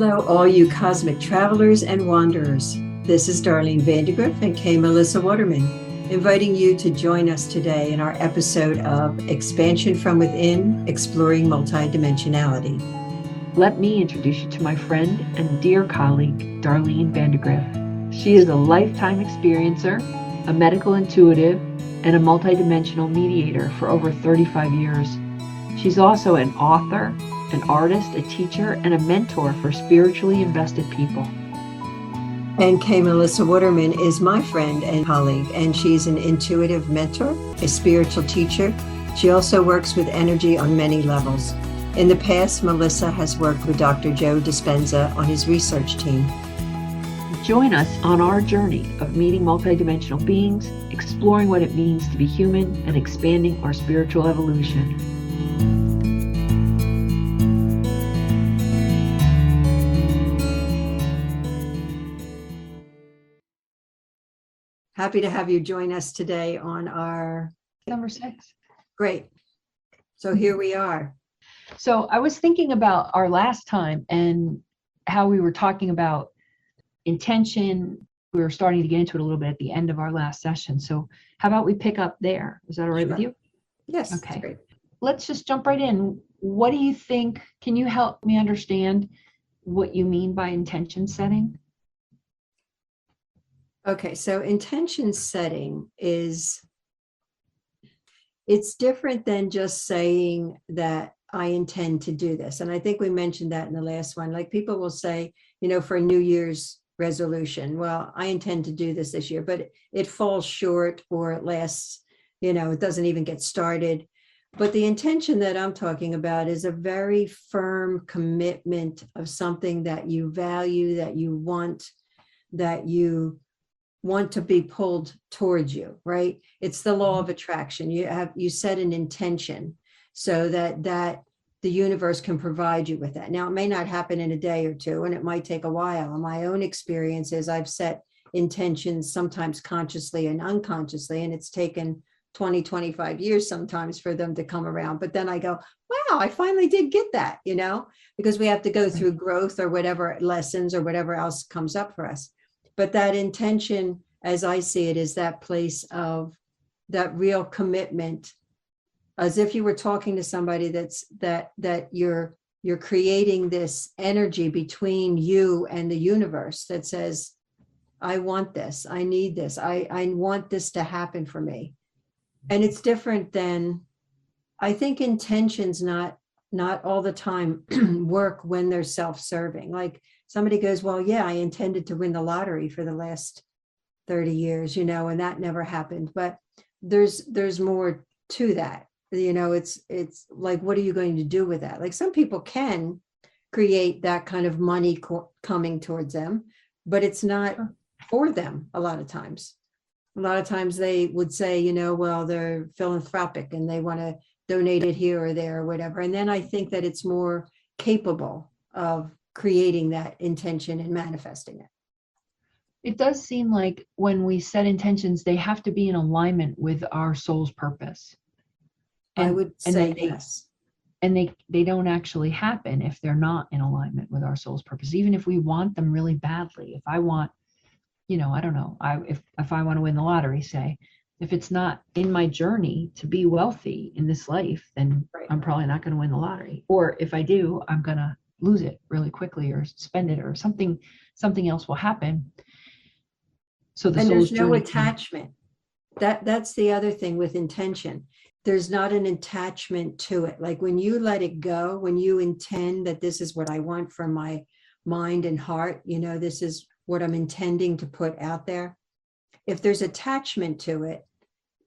Hello, all you cosmic travelers and wanderers. This is Darlene Grift and K. Melissa Waterman, inviting you to join us today in our episode of Expansion from Within, Exploring Multidimensionality. Let me introduce you to my friend and dear colleague, Darlene Grift. She is a lifetime experiencer, a medical intuitive, and a multidimensional mediator for over 35 years. She's also an author, an artist, a teacher, and a mentor for spiritually invested people. And K. Melissa Waterman is my friend and colleague, and she's an intuitive mentor, a spiritual teacher. She also works with energy on many levels. In the past, Melissa has worked with Dr. Joe Dispenza on his research team. Join us on our journey of meeting multidimensional beings, exploring what it means to be human, and expanding our spiritual evolution. Happy to have you join us today on our Number 6. Great. So here we are. So I was thinking about our last time and how we were talking about intention. We were starting to get into it a little bit at the end of our last session. So how about we pick up there? Is that all right with you? Yes. Okay. Great. Let's just jump right in. What do you think? Can you help me understand what you mean by intention setting? Okay, so intention setting it's different than just saying that I intend to do this. And I think we mentioned that in the last one. Like people will say, for a New Year's resolution, well, I intend to do this year, but it falls short or it lasts, it doesn't even get started. But the intention that I'm talking about is a very firm commitment of something that you value, that you want to be pulled towards you, right? It's the law of attraction. You set an intention so that the universe can provide you with that. Now, it may not happen in a day or two, and it might take a while. In my own experience is I've set intentions sometimes consciously and unconsciously, and it's taken 20, 25 years sometimes for them to come around. But then I go, wow, I finally did get that, because we have to go through growth or whatever lessons or whatever else comes up for us. But that intention, as I see it, is that place of that real commitment, as if you were talking to somebody that you're creating this energy between you and the universe that says, I want this, I need this, I want this to happen for me. And it's different than, I think intentions not all the time work when they're self-serving. Like somebody goes, well, yeah, I intended to win the lottery for the last 30 years, and that never happened. But there's more to that. It's like, what are you going to do with that? Like some people can create that kind of money coming towards them, but it's not for them a lot of times. A lot of times they would say, well, they're philanthropic and they want to donate it here or there or whatever. And then I think that it's more capable of creating that intention and manifesting it. It does seem like when we set intentions, they have to be in alignment with our soul's purpose. I would say yes. And they don't actually happen if they're not in alignment with our soul's purpose, even if we want them really badly. If I want, I don't know, if I want to win the lottery, say, if it's not in my journey to be wealthy in this life, then I'm probably not going to win the lottery. Or if I do, I'm going to lose it really quickly or spend it or something else will happen. So there's no attachment. That's the other thing with intention. There's not an attachment to it. Like when you let it go, when you intend that this is what I want from my mind and heart, this is what I'm intending to put out there. If there's attachment to it,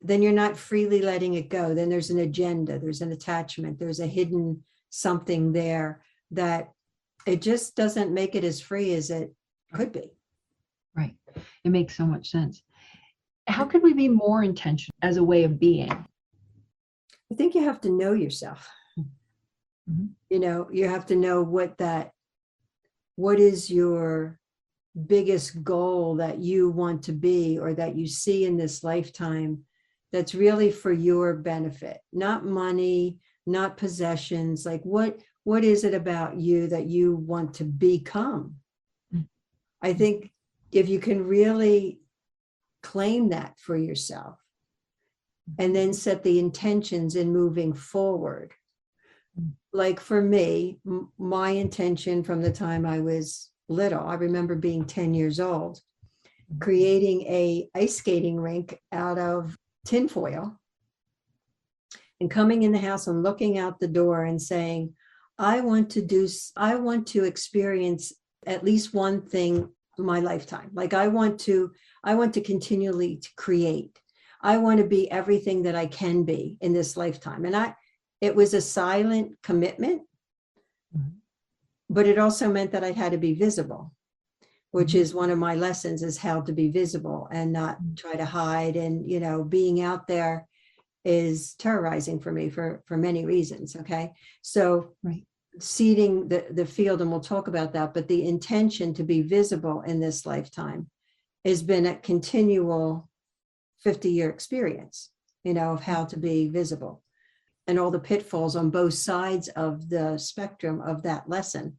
then you're not freely letting it go. Then there's an agenda, there's an attachment, there's a hidden something there that it just doesn't make it as free as it could be. Right. It makes so much sense. How could we be more intentional as a way of being? I think you have to know yourself. Mm-hmm. You have to know what is your biggest goal that you want to be or that you see in this lifetime that's really for your benefit, not money, not possessions. Like what what is it about you that you want to become? I think if you can really claim that for yourself and then set the intentions in moving forward. Like for me, my intention from the time I was little, I remember being 10 years old, creating a ice skating rink out of tinfoil and coming in the house and looking out the door and saying, I want to experience at least one thing in my lifetime. Like I want to continually to create. I want to be everything that I can be in this lifetime. And it was a silent commitment, but it also meant that I had to be visible, which is one of my lessons, is how to be visible and not try to hide. And, being out there is terrorizing for me for many reasons. Okay. So seeding the field, and we'll talk about that, but the intention to be visible in this lifetime has been a continual 50-year experience, of how to be visible and all the pitfalls on both sides of the spectrum of that lesson.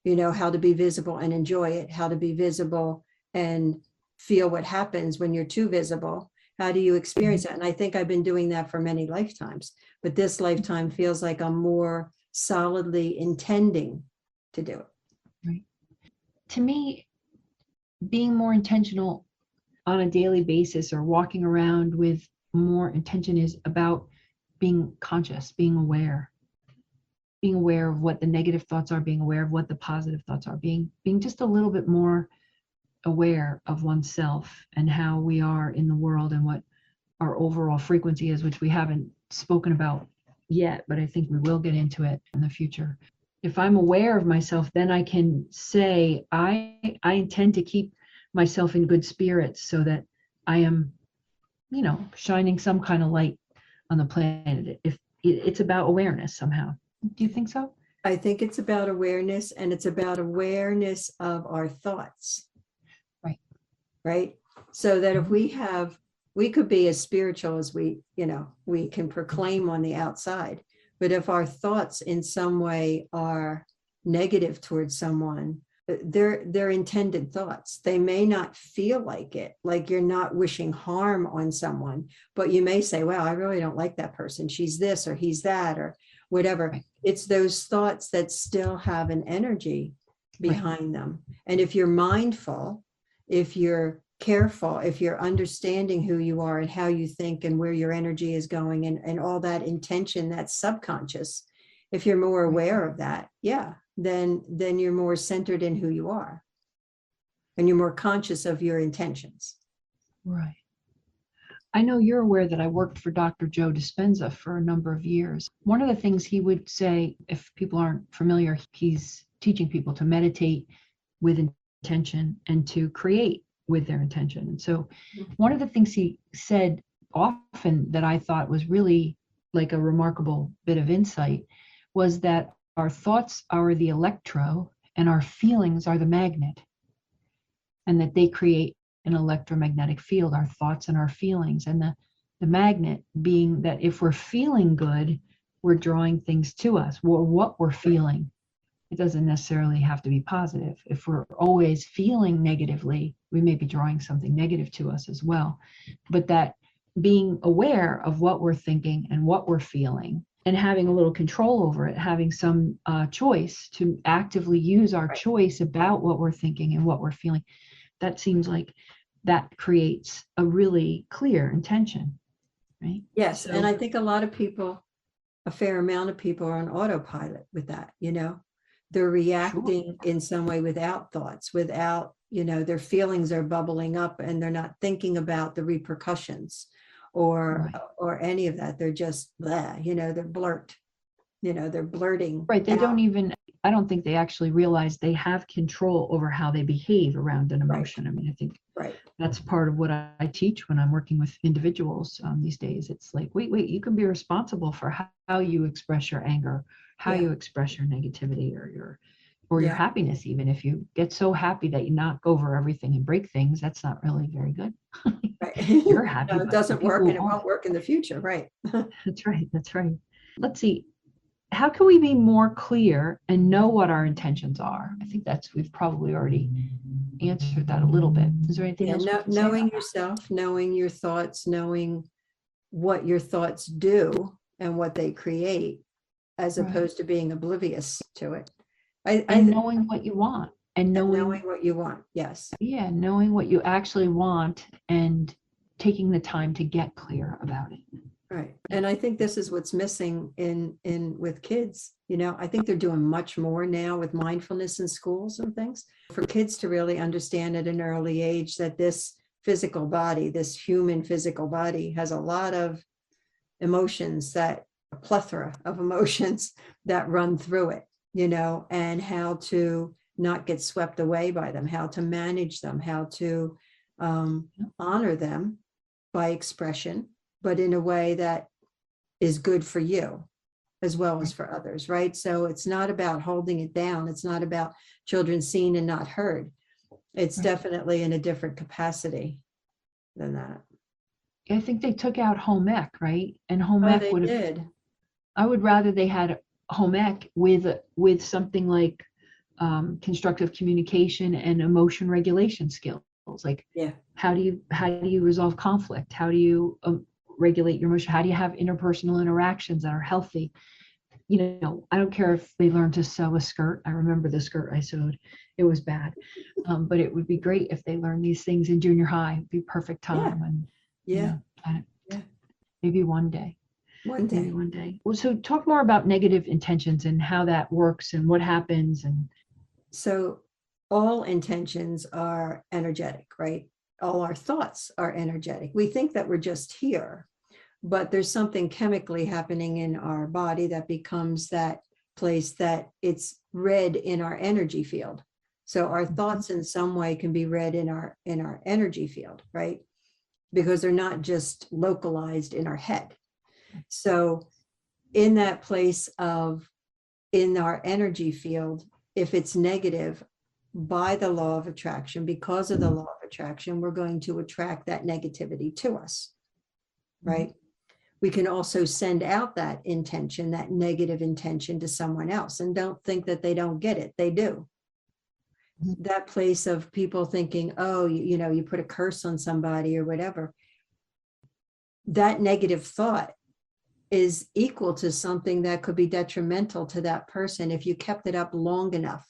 How to be visible and enjoy it, how to be visible and feel what happens when you're too visible. How do you experience that? And I think I've been doing that for many lifetimes, but this lifetime feels like I'm more solidly intending to do it. Right. To me, being more intentional on a daily basis or walking around with more intention is about being conscious, being aware of what the negative thoughts are, being aware of what the positive thoughts are, being just a little bit more aware of oneself and how we are in the world and what our overall frequency is, which we haven't spoken about yet, but I think we will get into it in the future. If I'm aware of myself, then I can say, I intend to keep myself in good spirits so that I am, shining some kind of light on the planet. If it's about awareness somehow. Do you think so? I think it's about awareness, and it's about awareness of our thoughts. Right. So that if we could be as spiritual as we can proclaim on the outside, but if our thoughts in some way are negative towards someone, they're intended thoughts. They may not feel like it, like you're not wishing harm on someone, but you may say, wow, I really don't like that person. She's this or he's that or whatever. Right. It's those thoughts that still have an energy behind them. And if you're mindful, if you're careful, if you're understanding who you are and how you think and where your energy is going and all that intention, that's subconscious, if you're more aware of that, then you're more centered in who you are and you're more conscious of your intentions. Right. I know you're aware that I worked for Dr. Joe Dispenza for a number of years. One of the things he would say, if people aren't familiar, he's teaching people to meditate with intention and to create with their intention. And so one of the things he said often that I thought was really like a remarkable bit of insight was that our thoughts are the electro and our feelings are the magnet, and that they create an electromagnetic field, our thoughts and our feelings. And the magnet being that if we're feeling good, we're drawing things to us, or what we're feeling. It doesn't necessarily have to be positive. If we're always feeling negatively, we may be drawing something negative to us as well. But that being aware of what we're thinking and what we're feeling and having a little control over it, having some choice to actively use our choice about what we're thinking and what we're feeling, that seems like that creates a really clear intention, right? Yes, and I think a fair amount of people are on autopilot with that, They're reacting in some way without thoughts, without, their feelings are bubbling up and they're not thinking about the repercussions or any of that. They're just, they're blurt, they're blurting. Right. They don't even, I don't think they actually realize they have control over how they behave around an emotion. I mean, I think that's part of what I teach when I'm working with individuals these days. It's like, wait, you can be responsible for how you express your anger, how you express your negativity or your happiness. Even if you get so happy that you knock over everything and break things, that's not really very good. You're happy. No, it doesn't work and it won't work in the future. Right. That's right. Let's see. how can we be more clear and know what our intentions are? I think we've probably already answered that a little bit. Is there anything Yeah, else we can say knowing about that? yourself, knowing your thoughts, knowing what your thoughts do and what they create, as Right. opposed to being oblivious to it. And knowing what you want, and and knowing, knowing what you want. Yes. yeah, knowing what you actually want and taking the time to get clear about it. Right. And I think this is what's missing in with kids. I think they're doing much more now with mindfulness in schools and things for kids to really understand at an early age that this physical body, this human physical body, has a lot of emotions, that a plethora of emotions that run through it, and how to not get swept away by them, how to manage them, how to honor them by expression, but in a way that is good for you as well as for others, right? So it's not about holding it down. It's not about children seen and not heard. It's definitely in a different capacity than that. I think they took out home ec, right? And home Oh, ec they would have, did. I would rather they had home ec with something like constructive communication and emotion regulation skills. Like, Yeah. how do you resolve conflict? How do you regulate your emotion? How do you have interpersonal interactions that are healthy? I don't care if they learn to sew a skirt. I remember the skirt I sewed. It was bad. But it would be great if they learned these things in junior high. It'd be perfect time. And Yeah. maybe one day. One day. Maybe one day. Well, so talk more about negative intentions and how that works and what happens. And So all intentions are energetic, right? All our thoughts are energetic. We think that we're just here, but there's something chemically happening in our body that becomes that place that it's read in our energy field. So our thoughts in some way can be read in our energy field, right? Because they're not just localized in our head. So in that place of, in our energy field, if it's negative, by the law of attraction, because of the law of attraction, we're going to attract that negativity to us, right? We can also send out that intention, that negative intention, to someone else, and don't think that they don't get it. They do. That place of people thinking, oh, you put a curse on somebody or whatever, that negative thought is equal to something that could be detrimental to that person if you kept it up long enough.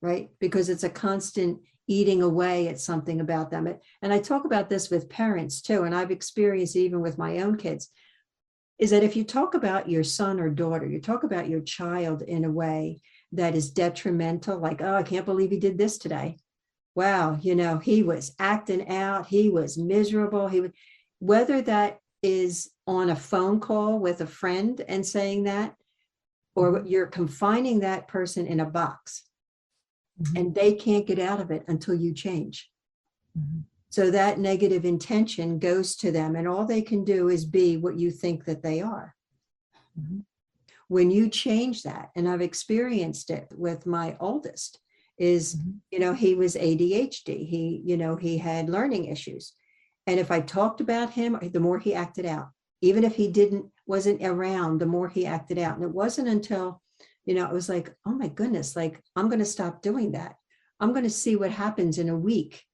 Right? Because it's a constant eating away at something about them. And I talk about this with parents too, and I've experienced even with my own kids, is that if you talk about your son or daughter, you talk about your child in a way that is detrimental, like, oh, I can't believe he did this today. Wow, he was acting out, he was miserable. Whether that is on a phone call with a friend and saying that, or you're confining that person in a box. And they can't get out of it until you change. So that negative intention goes to them, and all they can do is be what you think that they are. When you change that, and I've experienced it with my oldest, is, he was ADHD. He had learning issues. And if I talked about him, the more he acted out. Even if he wasn't around, the more he acted out. And it wasn't until it was like, oh my goodness, like, I'm going to stop doing that. I'm going to see what happens in a week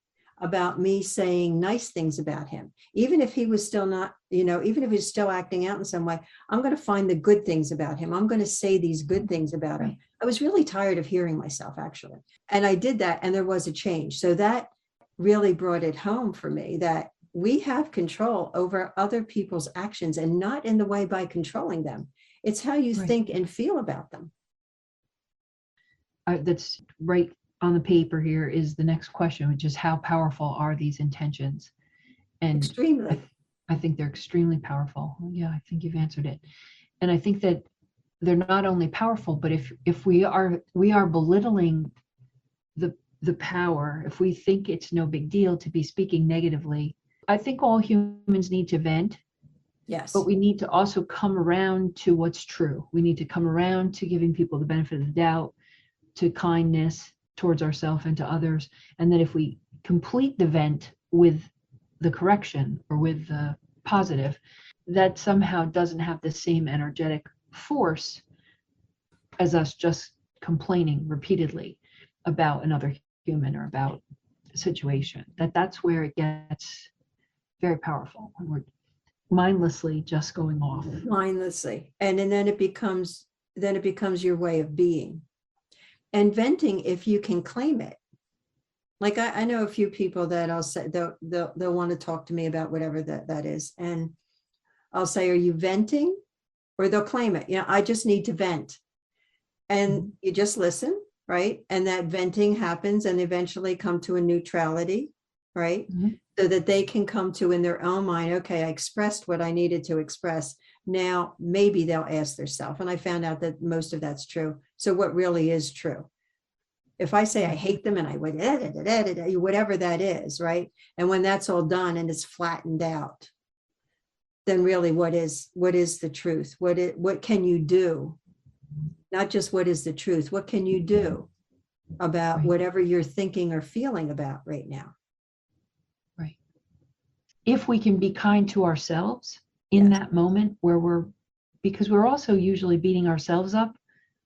about me saying nice things about him. Even if he was still not, even if he's still acting out in some way, I'm going to find the good things about him. I'm going to say these good things about him. I was really tired of hearing myself, actually. And I did that, and there was a change. So that really brought it home for me that we have control over other people's actions, and not in the way by controlling them. It's how you think and feel about them. That's right on the paper here is the next question, which is how powerful are these intentions? And extremely. I think they're extremely powerful. Yeah, I think you've answered it. And I think that they're not only powerful, but if we are belittling the power, if we think it's no big deal to be speaking negatively, I think all humans need to vent. Yes. But we need to also come around to what's true. We need to come around to giving people the benefit of the doubt, to kindness towards ourselves and to others. And that if we complete the vent with the correction or with the positive, that somehow doesn't have the same energetic force as us just complaining repeatedly about another human or about a situation. That's where it gets very powerful when we're mindlessly just going off. Mindlessly. And then it becomes your way of being. And venting, if you can claim it. Like I know a few people that I'll say they'll want to talk to me about whatever that is. And I'll say, are you venting? Or they'll claim it. I just need to vent. And you just listen, right? And that venting happens and eventually come to a neutrality, right? Mm-hmm. So that they can come to in their own mind, okay, I expressed what I needed to express. Now, maybe they'll ask themselves. And I found out that most of that's true. So what really is true? If I say I hate them and I would, whatever that is, right? And when that's all done and it's flattened out, then really what is the truth? What can you do? Not just what is the truth, what can you do about whatever you're thinking or feeling about right now? Right. If we can be kind to ourselves in that moment where because we're also usually beating ourselves up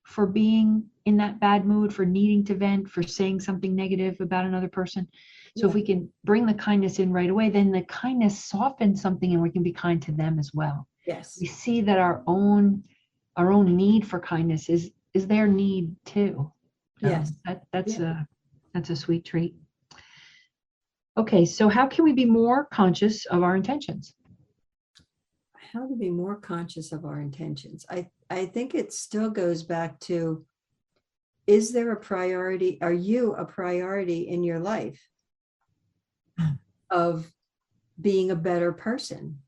for being in that bad mood, for needing to vent, for saying something negative about another person. So if we can bring the kindness in right away, then the kindness softens something and we can be kind to them as well. Yes. We see that our own need for kindness is their need too. Yes. That's a sweet treat. Okay, so how can we be more conscious of our intentions? How to be more conscious of our intentions? I think it still goes back to, is there a priority? Are you a priority in your life of being a better person,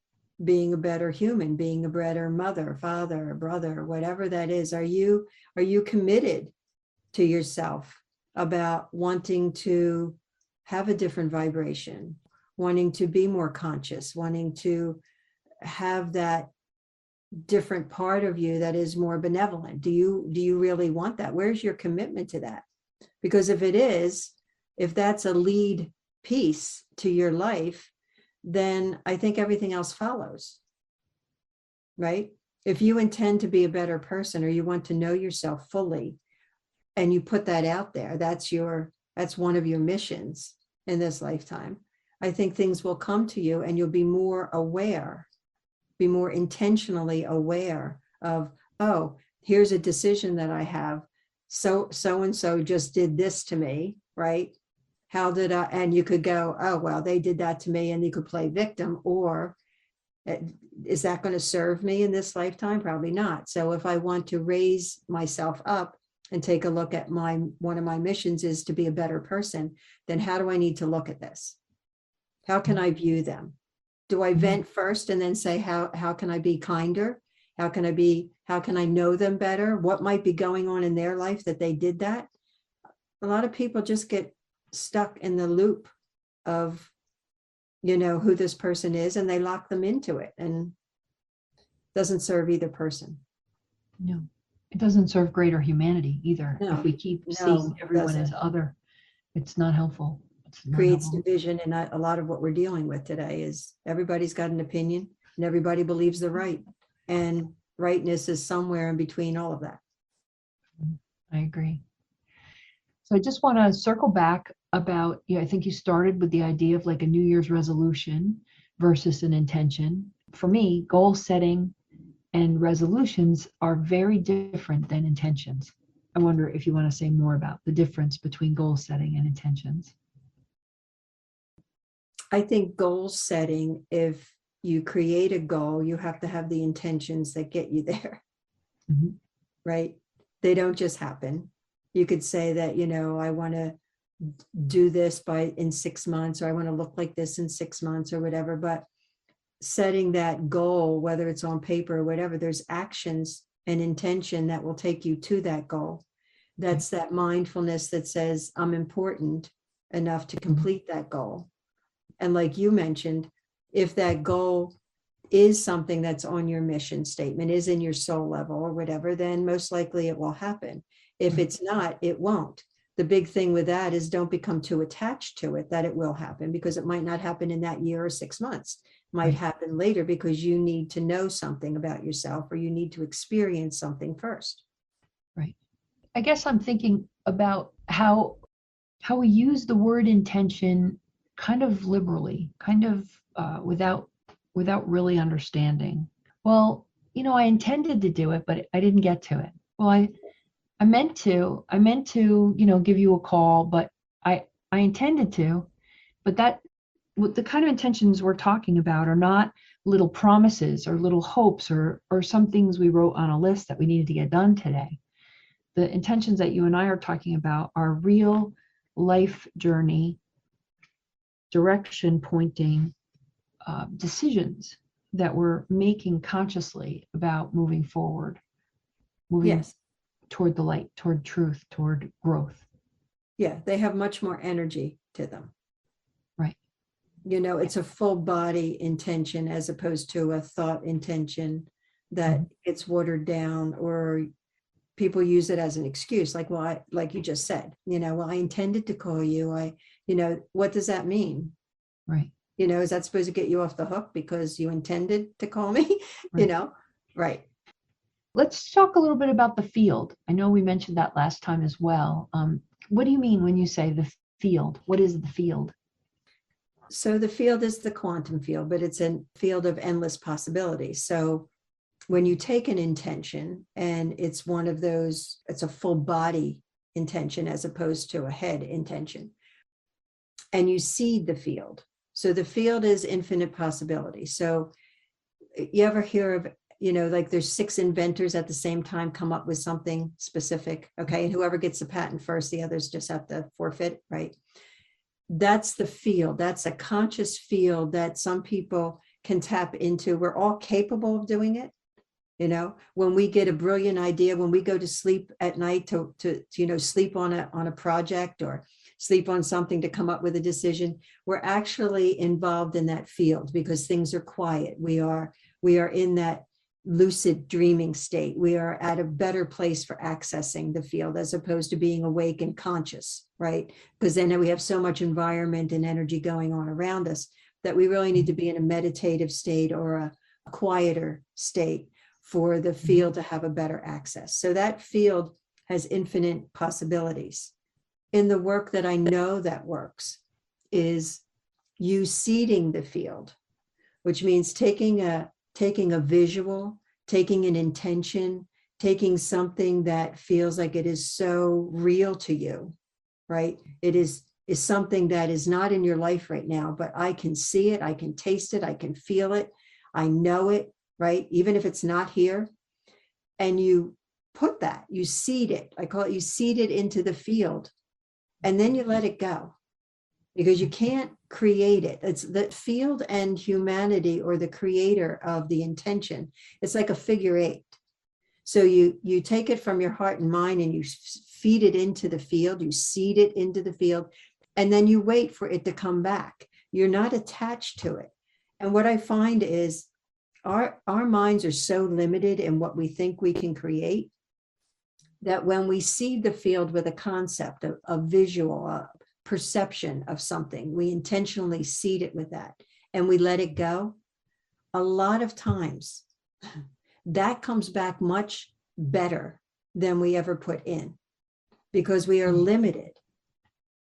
being a better human, being a better mother, father, brother, whatever that is? Are you committed to yourself about wanting to have a different vibration, wanting to be more conscious, wanting to have that different part of you that is more benevolent? Do you really want that? Where's your commitment to that? Because if that's a lead piece to your life, then I think everything else follows, right? If you intend to be a better person or you want to know yourself fully and you put that out there, that's one of your missions in this lifetime. I think things will come to you and you'll be more aware, be more intentionally aware of, oh, here's a decision that I have. So and so just did this to me, right? How did I? And you could go, oh, well, they did that to me, and you could play victim. Or is that going to serve me in this lifetime? Probably not. So if I want to raise myself up and take a look at one of my missions is to be a better person, then how do I need to look at this? How can I view them? Do I vent first and then say, how can I be kinder? How can I know them better? What might be going on in their life that they did that? A lot of people just get stuck in the loop of, who this person is, and they lock them into it, and doesn't serve either person. No, it doesn't serve greater humanity either. No, if we keep seeing everyone as other, it's not helpful. Creates division, and a lot of what we're dealing with today is everybody's got an opinion and everybody believes they're right, and rightness is somewhere in between all of that. I agree. So I just want to circle back about, I think you started with the idea of like a New Year's resolution versus an intention. For me, goal setting and resolutions are very different than intentions. I wonder if you want to say more about the difference between goal setting and intentions. I think goal setting, if you create a goal, you have to have the intentions that get you there, right? They don't just happen. You could say that, I want to do this in 6 months, or I want to look like this in 6 months or whatever. But setting that goal, whether it's on paper or whatever, there's actions and intention that will take you to that goal. That's that mindfulness that says, I'm important enough to complete that goal. And like you mentioned, if that goal is something that's on your mission statement, is in your soul level or whatever, then most likely it will happen. If it's not, it won't. The big thing with that is don't become too attached to it that it will happen, because it might not happen in that year or 6 months. might Right. happen later because you need to know something about yourself or you need to experience something first. Right. I guess I'm thinking about how we use the word intention kind of liberally, kind of without really understanding. Well, I intended to do it, but I didn't get to it. Well, I meant to, give you a call, but I intended to, but the kind of intentions we're talking about are not little promises or little hopes or some things we wrote on a list that we needed to get done today. The intentions that you and I are talking about are real life journey, direction pointing decisions that we're making consciously about moving forward, moving Yes. toward the light, toward truth, toward growth. Yeah. They have much more energy to them. Right. It's a full body intention as opposed to a thought intention that gets watered down, or people use it as an excuse. Like, well, like you just said, well, I intended to call you. What does that mean? Right. Is that supposed to get you off the hook because you intended to call me? Right. Right. Let's talk a little bit about the field. I know we mentioned that last time as well. What do you mean when you say the field? What is the field? So the field is the quantum field, but it's a field of endless possibilities. So when you take an intention and it's one of those, it's a full body intention as opposed to a head intention, and you seed the field. So the field is infinite possibility. So you ever hear of, like there's 6 inventors at the same time come up with something specific. Okay. And whoever gets the patent first, the others just have to forfeit, right? That's the field. That's a conscious field that some people can tap into. We're all capable of doing it. When we get a brilliant idea, when we go to sleep at night to sleep on a project or sleep on something to come up with a decision, we're actually involved in that field because things are quiet. We are in that lucid dreaming state. We are at a better place for accessing the field as opposed to being awake and conscious, right? Because then we have so much environment and energy going on around us that we really need to be in a meditative state or a quieter state for the field to have a better access. So that field has infinite possibilities. In the work that I know that works is you seeding the field, which means taking a visual, taking an intention, taking something that feels like it is so real to you, right? It is something that is not in your life right now, but I can see it, I can taste it, I can feel it, I know it, right? Even if it's not here. And you put that, you seed it. I call it, you seed it into the field. And then you let it go because you can't create it. It's the field and humanity, or the creator of the intention. It's like a figure 8. So you take it from your heart and mind and you feed it into the field, you seed it into the field, and then you wait for it to come back. You're not attached to it. And what I find is our minds are so limited in what we think we can create that when we seed the field with a concept, a visual, a perception of something, we intentionally seed it with that and we let it go. A lot of times that comes back much better than we ever put in because we are limited,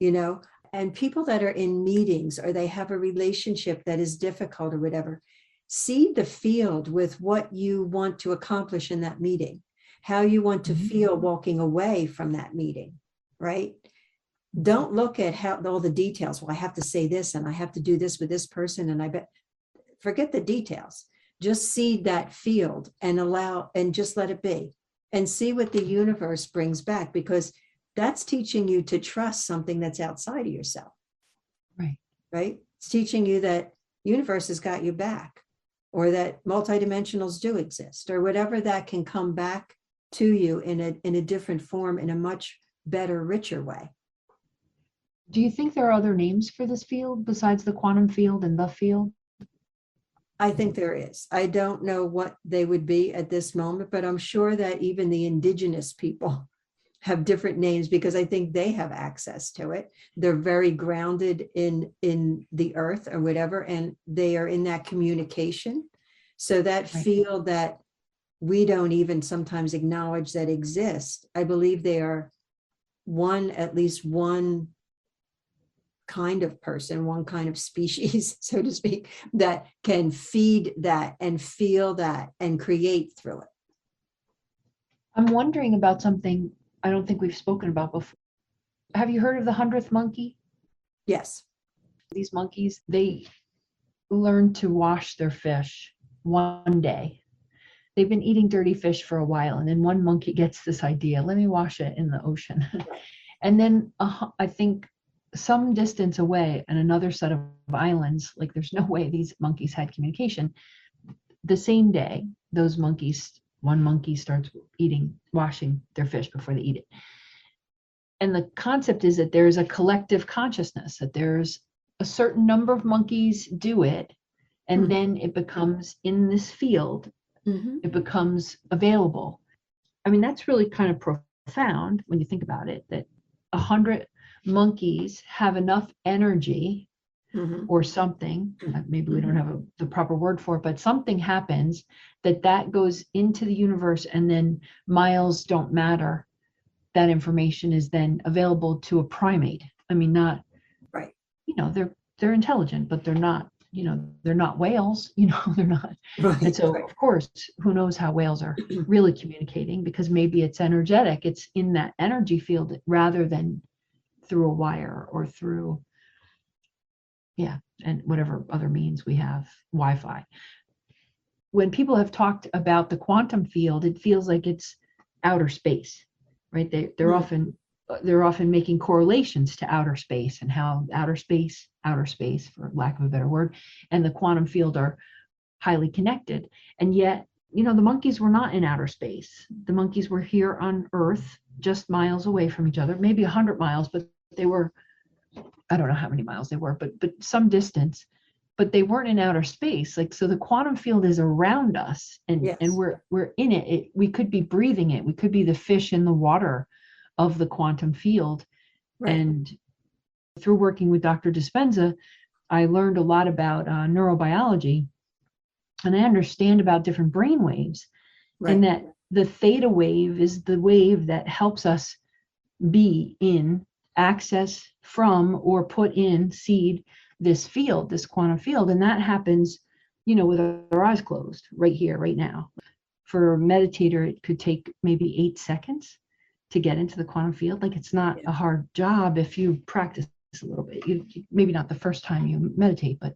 and people that are in meetings or they have a relationship that is difficult or whatever, seed the field with what you want to accomplish in that meeting, how you want to feel walking away from that meeting, right? Don't look at all the details. Well, I have to say this and I have to do this with this person. And forget the details. Just seed that field and just let it be and see what the universe brings back, because that's teaching you to trust something that's outside of yourself. Right. Right. It's teaching you that universe has got you back, or that multidimensionals do exist, or whatever that can come back to you in a different form, in a much better, richer way. Do you think there are other names for this field besides the quantum field and the field? I think there is. I don't know what they would be at this moment, but I'm sure that even the indigenous people have different names because I think they have access to it. They're very grounded in the earth or whatever, and they are in that communication. So that Right. field that we don't even sometimes acknowledge that exist, I believe they are at least one kind of person, one kind of species, so to speak, that can feed that and feel that and create through it. I'm wondering about something I don't think we've spoken about before. Have you heard of the 100th monkey? Yes. These monkeys, they learn to wash their fish one day. They've been eating dirty fish for a while, and then one monkey gets this idea, let me wash it in the ocean. And then I think some distance away on another set of islands, like there's no way these monkeys had communication. The same day, those monkeys, one monkey starts washing their fish before they eat it. And the concept is that there's a collective consciousness, that there's a certain number of monkeys do it, and then it becomes in this field, it becomes available. I mean, that's really kind of profound when you think about it, that 100 monkeys have enough energy or something, maybe we don't have the proper word for it, but something happens that goes into the universe, and then miles don't matter. That information is then available to a primate. I mean, not right. They're intelligent, but they're not, they're not whales, they're not. Right. And so, Right. of course, who knows how whales are really communicating, because maybe it's energetic, it's in that energy field rather than through a wire or through, and whatever other means we have, Wi-Fi. When people have talked about the quantum field, it feels like it's outer space, right? They're often making correlations to outer space, and how outer space, for lack of a better word, and the quantum field are highly connected. And yet, the monkeys were not in outer space. The monkeys were here on Earth, just miles away from each other, maybe 100 miles, but they were, I don't know how many miles they were, but some distance, but they weren't in outer space. Like, so the quantum field is around us, and Yes. and we're in it. We could be breathing it. We could be the fish in the water of the quantum field. Right. And through working with Dr. Dispenza, I learned a lot about neurobiology, and I understand about different brain waves, and that the theta wave is the wave that helps us be in access from or put in seed this field, this quantum field. And that happens, with our eyes closed right here, right now. For a meditator, it could take maybe 8 seconds to get into the quantum field. Like, it's not a hard job if you practice a little bit. You maybe not the first time you meditate, but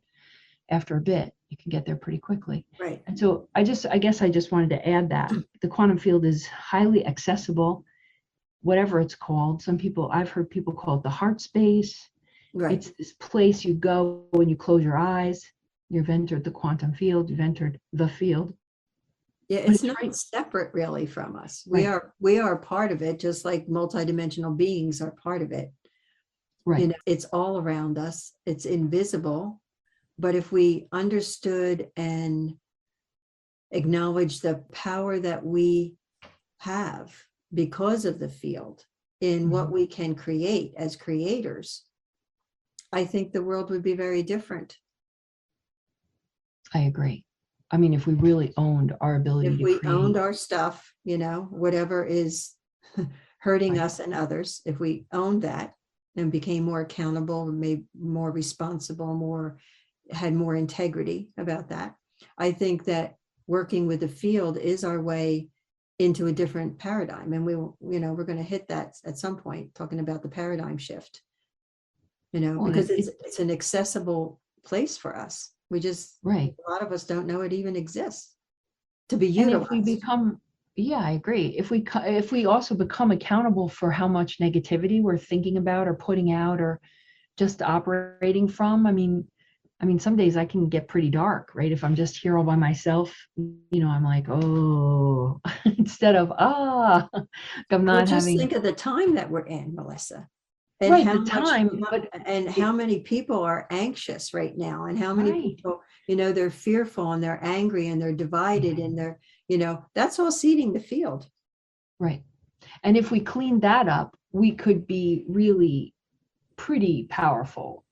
after a bit, you can get there pretty quickly. Right. And so I guess I just wanted to add that the quantum field is highly accessible, whatever it's called. I've heard people call it the heart space. Right. It's this place you go when you close your eyes. You've entered the quantum field. You've entered the field. Yeah, it's not separate really from us. We are part of it, just like multidimensional beings are part of it. Right. It's all around us. It's invisible. But if we understood and acknowledge the power that we have because of the field in what we can create as creators, I think the world would be very different. I agree. I mean, if we really owned our ability to create. If we owned our stuff, whatever is hurting us and others, if we owned that and became more accountable, made more responsible, had more integrity about that, I think that working with the field is our way into a different paradigm. And we're going to hit that at some point, talking about the paradigm shift, because it's an accessible place for us. We just, a lot of us don't know it even exists to be utilized. And if we become, I agree. If we also become accountable for how much negativity we're thinking about or putting out or just operating from, I mean, some days I can get pretty dark, right? If I'm just here all by myself, I'm like, oh, instead of, I'm not having. Just think of the time that we're in, Melissa. And how many people are anxious right now, and how many people, they're fearful and they're angry and they're divided and they're, that's all seeding the field. Right. And if we cleaned that up, we could be really pretty powerful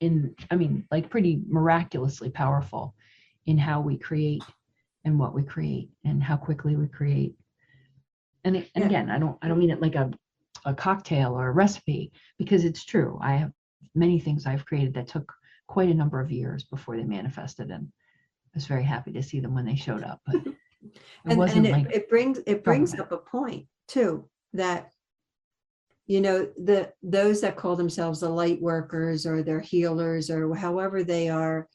like pretty miraculously powerful in how we create and what we create and how quickly we create. And Yeah. again, I don't mean it like a cocktail or a recipe, because it's true. I have many things I've created that took quite a number of years before they manifested, and I was very happy to see them when they showed up. But it brings up a point too, that those that call themselves the light workers or they're healers or however they are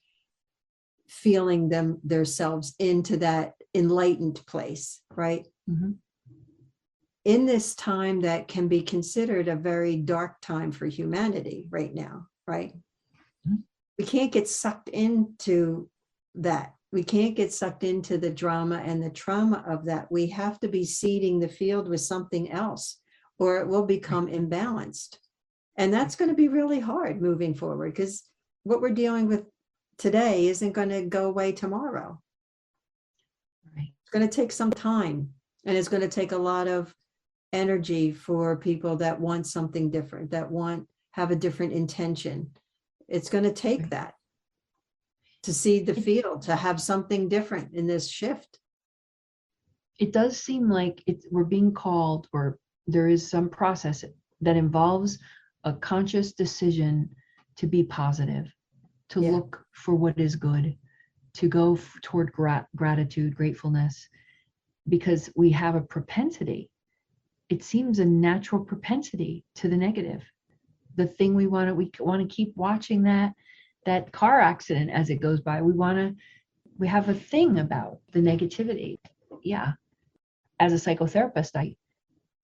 feeling themselves into that enlightened place, right? Mm-hmm. In this time that can be considered a very dark time for humanity right now, right? Mm-hmm. We can't get sucked into that. We can't get sucked into the drama and the trauma of that. We have to be seeding the field with something else, or it will become imbalanced. And that's going to be really hard moving forward, because what we're dealing with today isn't going to go away tomorrow. Right. It's going to take some time, and it's going to take a lot of energy for people that want something different, that have a different intention. It's going to take Right. that to seed the field, to have something different in this shift. It does seem like we're being called, or there is some process that involves a conscious decision to be positive, to look for what is good, to go toward gratitude, gratefulness, because we have a propensity. It seems a natural propensity to the negative. The thing we want to keep watching that car accident as it goes by. We have a thing about the negativity. Yeah. As a psychotherapist, I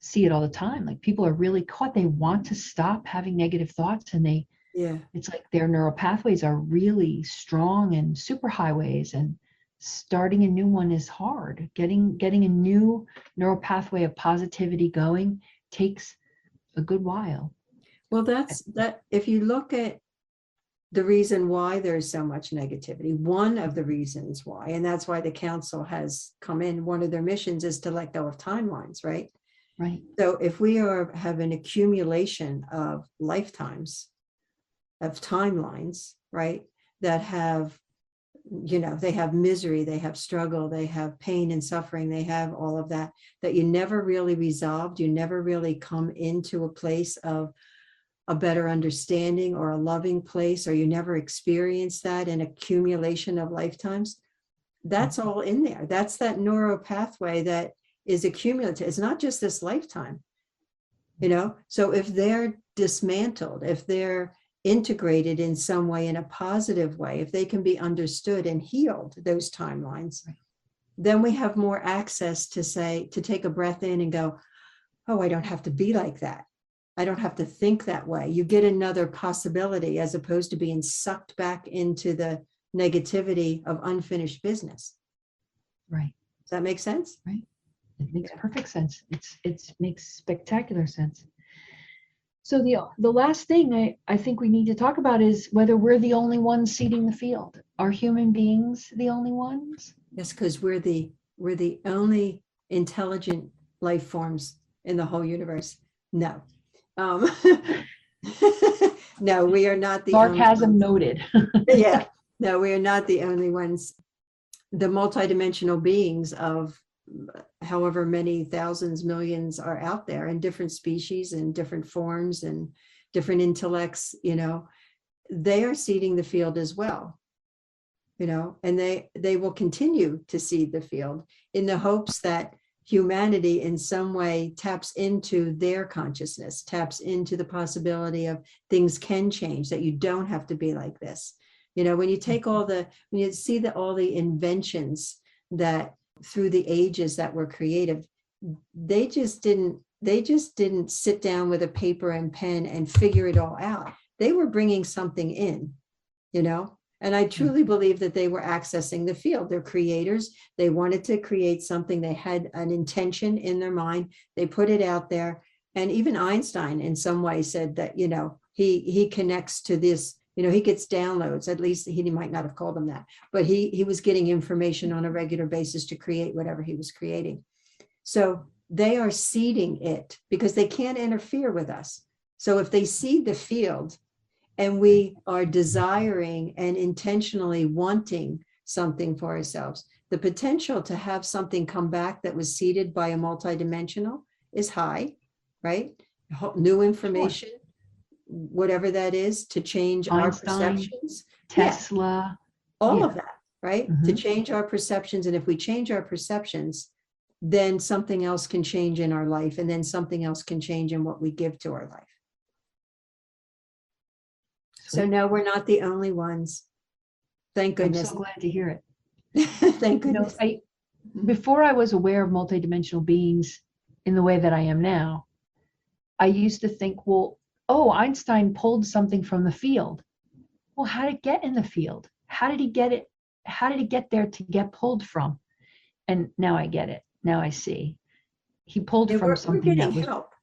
see it all the time. Like, people are really caught. They want to stop having negative thoughts, and it's like their neural pathways are really strong and superhighways, and starting a new one is hard. Getting a new neural pathway of positivity going takes a good while. Well, that if you look at the reason why there's so much negativity, one of the reasons why, and that's why the council has come in, one of their missions is to let go of timelines, right? Right. So if we have an accumulation of lifetimes, of timelines, right, that have, they have misery, they have struggle, they have pain and suffering, they have all of that you never really resolved, you never really come into a place of a better understanding or a loving place, or you never experienced that in accumulation of lifetimes, that's all in there. That's that neural pathway that is accumulative. It's not just this lifetime, so if they're dismantled, if they're integrated in some way, in a positive way, if they can be understood and healed, those timelines, then we have more access to take a breath in and go, oh, I don't have to be like that. I don't have to think that way. You get another possibility, as opposed to being sucked back into the negativity of unfinished business. Right. Does that make sense? Right. It makes perfect sense. It makes spectacular sense. So the last thing I think we need to talk about is whether we're the only ones seeding the field. Are human beings the only ones? Yes, because we're the only intelligent life forms in the whole universe. No. No, we are not the sarcasm noted. Yeah, no, we are not the only ones. The multidimensional beings of however many thousands, millions are out there, in different species and different forms and different intellects, they are seeding the field as well, and they will continue to seed the field in the hopes that humanity in some way taps into their consciousness, taps into the possibility of things can change, that you don't have to be like this. When you take when you see all the inventions that through the ages that were creative, they just didn't sit down with a paper and pen and figure it all out. They were bringing something in, and I truly believe that they were accessing the field. They're creators. They wanted to create something. They had an intention in their mind. They put it out there. And even Einstein in some way said that, he connects to this, he gets downloads, at least he might not have called them that, but he was getting information on a regular basis to create whatever he was creating. So they are seeding it because they can't interfere with us. So if they seed the field and we are desiring and intentionally wanting something for ourselves, the potential to have something come back that was seeded by a multidimensional is high, right? New information, whatever that is, to change our Einstein, perceptions. Tesla, All yeah. of that, right? To change our perceptions. And if we change our perceptions, then something else can change in our life. And then something else can change in what we give to our life. So no, we're not the only ones. Thank I'm goodness. so glad to hear it. Thank You know, goodness. before I was aware of multidimensional beings in the way that I am now, I used to think, well, oh, Einstein pulled something from the field. Well, how did it get in the field? How did he get it? How did he get there to get pulled from? And now I get it. Now I see. He pulled Yeah, from we're something getting that was, help.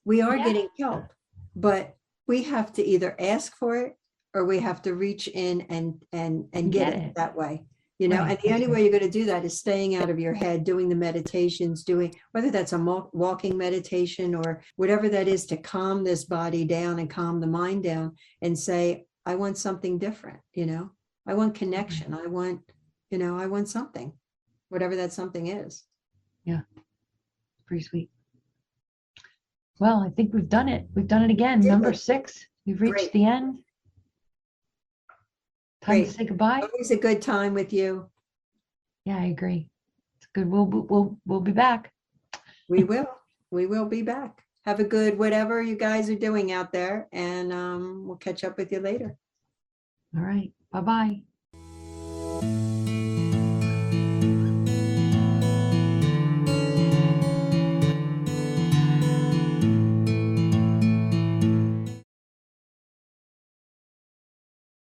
We are yeah, getting help, but we have to either ask for it or we have to reach in and get it that way. You know, Right, and the that's only way you're going to do that is staying out of your head, doing the meditations, doing whether that's a walking meditation or whatever that is to calm this body down and calm the mind down and say, I want something different, you know, I want connection. I want, you know, I want something, whatever that something is. Yeah, pretty sweet. Well, I think we've done it. We've done it again. Number 6. We've reached Great. the end. Time to Great. say goodbye. Always a good time with you. Yeah, I agree. It's good. We'll be back. We will. We will be back. Have a good whatever you guys are doing out there, and we'll catch up with you later. All right. Bye-bye.